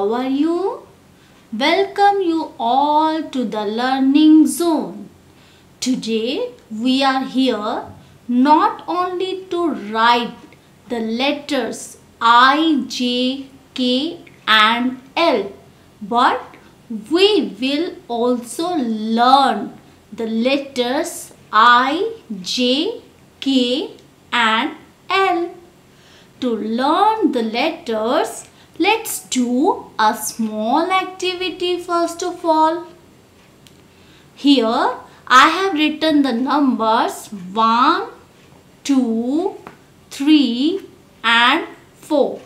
how are you? Welcome you all to the learning zone. Today we are here not only to write the letters I, J, K and L, but we will also learn the letters I, J, K and L. To learn the letters, let's do a small activity first of all. Here I have written the numbers 1, 2, 3 and 4.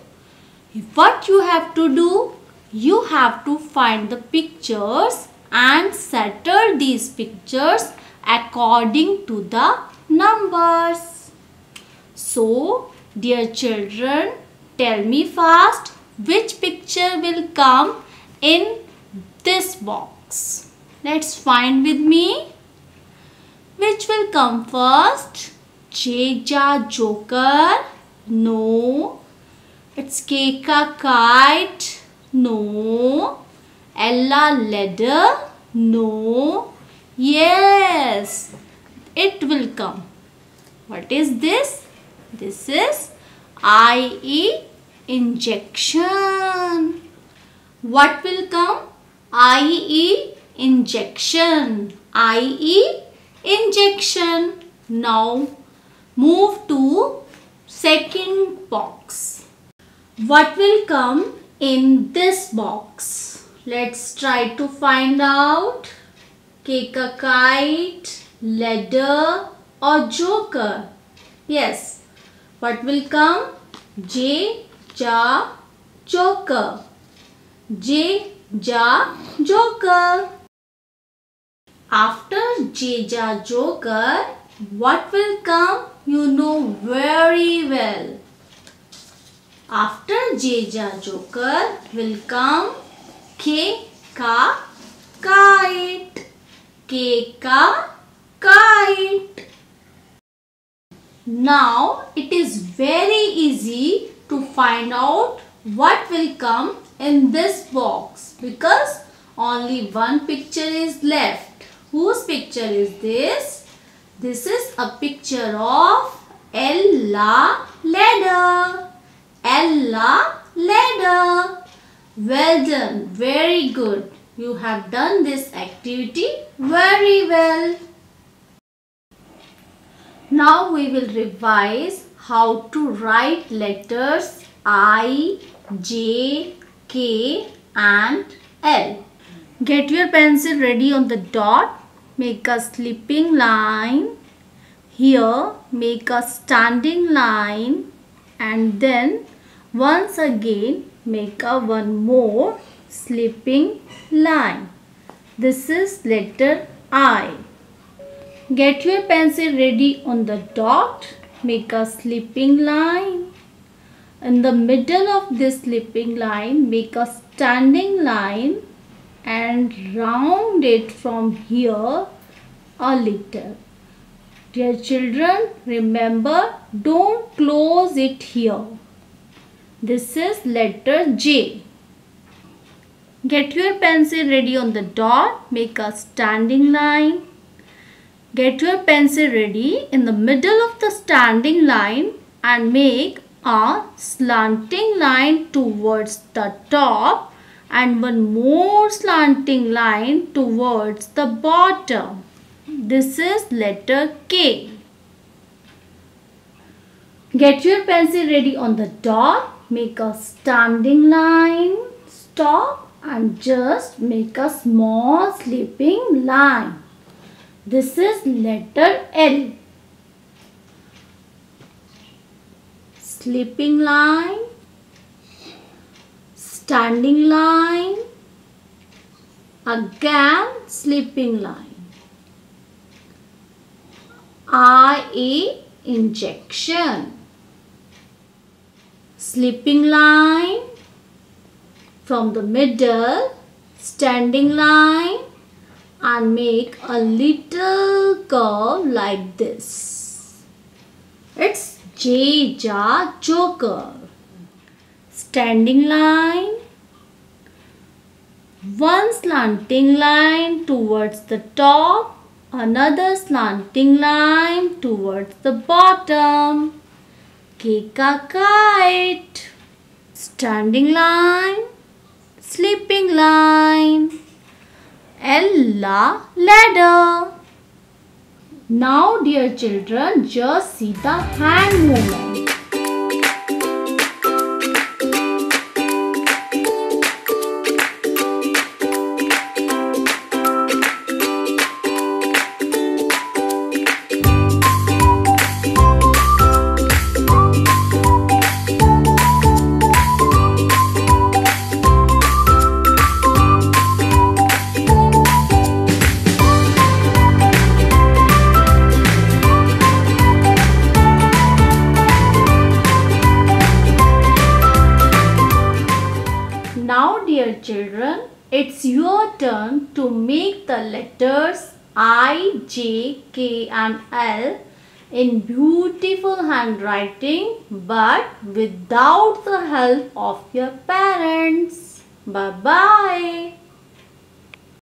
What you have to do? You have to find the pictures and settle these pictures according to the numbers. So, dear children, tell me fast which picture will come in this box. Let's find with me. Which will come first? J ja joker? No. It's K ka kite? No. Ella ladder? No. Yes, it will come. What is this? This is IE injection. What will come? IE injection. IE injection. Now move to second box. What will come in this box? Let's try to find out. Cake a kite, ladder or joker? Yes. What will come? J, ja, joker. J, ja, joker. After J, ja, joker, what will come? You know very well. After J, ja, joker will come K, ka, kite. K, ka, kite. Now it is very easy to find out what will come in this box because only one picture is left. Whose picture is this? This is a picture of Ella ladder. Ella ladder. Well done. Very good. You have done this activity very well. Now we will revise how to write letters I, J, K and L. Get your pencil ready on the dot. Make a slipping line. Here make a standing line and then once again make a one more slipping line. This is letter I. Get your pencil ready on the dot. Make a slipping line. In the middle of this slipping line, make a standing line and round it from here a little. Dear children, remember, don't close it here. This is letter J. Get your pencil ready on the dot. Make a standing line. Get your pencil ready in the middle of the standing line and make a slanting line towards the top and one more slanting line towards the bottom. This is letter K. Get your pencil ready on the dot. Make a standing line. Stop and just make a small slipping line. This is letter L. Slipping line, standing line, again slipping line. IE injection. Slipping line from the middle, standing line and make a little curve like this. It's J ja joker. Standing line, One slanting line towards the top, another slanting line towards the bottom. K ka kite. Standing line, sleeping line. L la ladder. Now dear children, just see the hand movement. Now dear children, it's your turn to make the letters I, J, K and L in beautiful handwriting but without the help of your parents. Bye-bye.